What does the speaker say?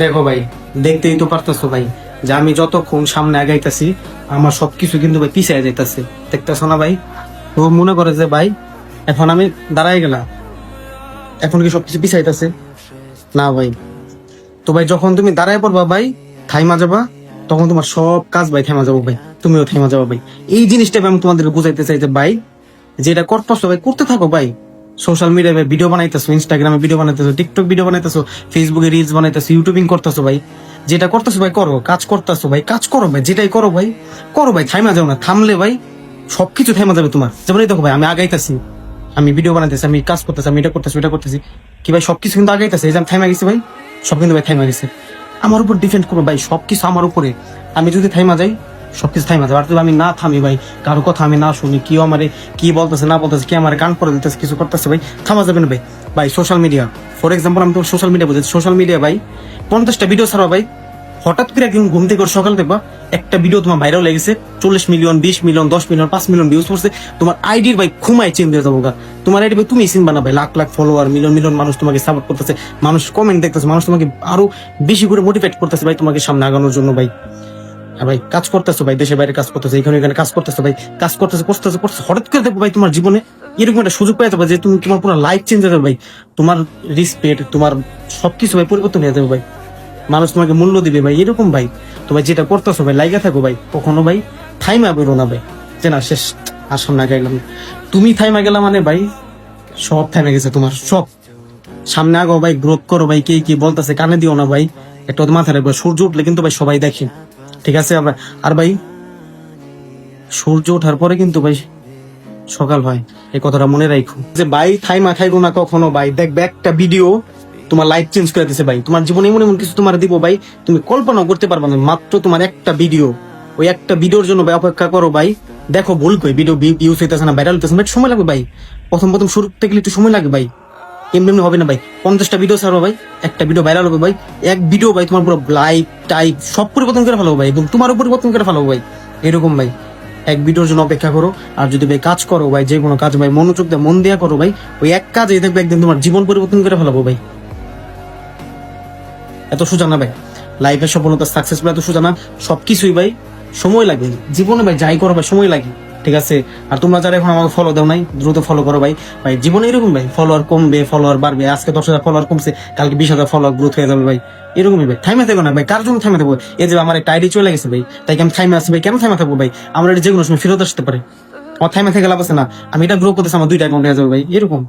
দেখো ভাই, দেখতেই তো পারতেছো ভাই যে আমি যতক্ষণ সামনে আগাইতেছি আমার সবকিছু কিন্তু ভাই পিছিয়ে যাইতেছে। দেখতেছো না ভাই? তো মনে করে যে ভাই এখন আমি দাঁড়াই গেলাম, এখন কি সবকিছু পিছাইতেছে? না ভাই। তো ভাই যখন তুমি দাঁড়ায় পড়বা ভাই, থাইমা যাবা, তখন তোমার সব কাজ ভাই থেমা যাবো ভাই, তুমিও থেমা যাবো ভাই। এই জিনিসটা আমি তোমাদের বুঝাইতে চাই যে ভাই, যেটা করতেছো ভাই করতে থাকো ভাই। সোশ্যাল মিডিয়ায় ভিডিও বানাইতেছো, ইনস্টাগ্রামে ভিডিও বানাইতেছো, টিকটক ভিডিও বানাইতেছো, ফেসবুকে রিলস বানাইতেছো, ইউটিউবিং করতেছো ভাই। যেটা করতেছো ভাই করো, কাজ করতেছো ভাই কাজ করো ভাই, যেটাই করো ভাই করো ভাই, থাইমা যাও না। থামলে ভাই সবকিছু থেমা যাবে তোমার। যেমন এই দেখো ভাই, আমি আগাইতেছি, আমি ভিডিও বানাইতেছি, আমি কাজ করতেছি, আমি এটা করতেছি ওটা করতেছি, কি ভাই সবকিছু কিন্তু আগাইতেছে। এই যে আমি থাইমা গেছি ভাই, সব কিন্তু ভাই থাইমা গেছে। আমার উপর ডিপেন্ড করবে ভাই, সবকিছু আমার উপরে। আমি যদি থাইমা যাই সবকিছু থাইমা যাবে। আর যদি আমি না থামি ভাই, কারো কথা আমি না শুনি, কেউ আমারে কি বলতেছে না বলতেছে, কি আমার কান পরে দিতেছে, কিছু করতেছে ভাই, থামা যাবে না ভাই। ভাই সোশ্যাল মিডিয়া, ফর এক্সাম্পল আমি তোমার সোশ্যাল মিডিয়া বুঝেছি, সোশ্যাল মিডিয়া ভাই 50টা ভিডিও ছাড়া ভাই, হঠাৎ করে একদিন ঘুম থেকে সকাল দেখবা একটা ভিডিও তোমার ভাইরাল লেগেছে, 40 million, 20 million, 10 million, 5 million views করছে, তোমার আইডির ভাই ঘুমায় চেঞ্জ হয়ে যাবো গা। তোমার আইডি ভাই তুমি চিনবা না ভাই, lakh lakh follower, million million মানুষ তোমাকে সাপোর্ট করতেছে, মানুষ কমেন্ট দেখতেছে, মানুষ তোমাকে আরো বেশি করে মোটিভেট করতেছে ভাই তোমাকে সামনে আগানোর জন্য ভাই। আর ভাই কাজ করতেছো ভাই, দেশে বাইরে কাজ করতেছো, এখানে এখানে কাজ করতেছো ভাই, কাজ করতেছো করতেছো করতেছো, হঠাৎ করে দেখবো ভাই তোমার জীবনে এরকম একটা সুযোগ পেয়ে যাবে যে তুমি তোমার পুরো লাইফ চেঞ্জ হয়ে যাবে ভাই। তোমার রিসপেক্ট, তোমার সবকিছু ভাই পরিবর্তন হয়ে যাবে ভাই, মানুষ তোমাকে মূল্য দিবে ভাই, এরকম ভাই। তো ভাই যেটা করতেছো ভাই লাইগা থাকো ভাই, কখনো ভাই থাইমা বেরো না ভাই, যে না শেষ আর সামনে গেলাম। তুমি থাইমা গেলা মানে ভাই সব থাইমা গেছে তোমার সব। সামনে আগো ভাই, গ্রোথ করো ভাই, কে কি বলতেছে কানে দিও না ভাই, একটু মাথায় রাখবে। সূর্য উঠলে কিন্তু ভাই সবাই দেখে, ঠিক আছে? আর ভাই সূর্য ওঠার পরে কিন্তু ভাই সকাল হয়, এই কথাটা মনে রাখো যে ভাই থাইমা খাইগো না কখনো ভাই। দেখবে একটা ভিডিও তোমার লাইফ চেঞ্জ করে দিছে ভাই, তোমার জীবনে এমন এমন কিছু তোমার দিব ভাই তুমি কল্পনাও করতে পারবে না। মাত্র তোমার একটা ভিডিও, ওই একটা ভিডিওর জন্য ভাই অপেক্ষা করো ভাই। দেখো ভুল কই ভিডিও ভিউজ হইতেছে না, ভাইরাল হইতেছে, বাট সময় লাগবে ভাই। প্রথম প্রথম শুরু থেকে একটু সময় লাগবে ভাই, এমনি এমনি হবে না ভাই। 50টা ভিডিও ছাড়ো ভাই, একটা ভিডিও ভাইরাল হবে ভাই, এক ভিডিও ভাই তোমার পুরো লাইফ টাইপ সব পরিবর্তন করে ফেলবো ভাই, এবং তোমারও পরিবর্তন করে ফেলবো ভাই, এরকম ভাই। এক ভিডিওর জন্য অপেক্ষা করো। আর যদি ভাই কাজ করো ভাই, যে কোনো কাজ ভাই মনোযোগ দিয়ে মন দিয়া করো ভাই, ওই এক কাজে দেখবে একদিন তোমার জীবন পরিবর্তন করে ফেলাবো ভাই। এত সোজা না ভাই, লাইফের সফলতা সাকসেসফুল এত সোজা না, সবকিছুই ভাই সময় লাগে জীবনে ভাই, যাই করো ভাই সময় লাগে, ঠিক আছে? আর তোমরা যারা এখন আমাকে ফলো দাও নাই, দ্রুত ফলো করো ভাই। ভাই জীবনে এরকম ভাই, ফলোয়ার কমবে ফলোয়ার বাড়বে, আজকে 10,000 ফলোয়ার কমছে, কালকে 20,000 ফলোয়ার গ্রোথ হয়ে যাবে ভাই, এরকমই ভাই। থাইমে থাকবো না ভাই, কার জন্য থাইমে থাকবো? এই যে আমার একটা আইডি চলে গেছে ভাই, তাই আমি থাইমে আসছি ভাই, কেন থাইমে থাকবো ভাই? আমার যে কোনো সময় ফেরত আসতে পারে, আমার থাইমে থেকে লাভ আছে না। আমি এটা গ্রো করতেছি, আমার 2টা অ্যাকাউন্ট হয়ে যাবে ভাই, এরকম।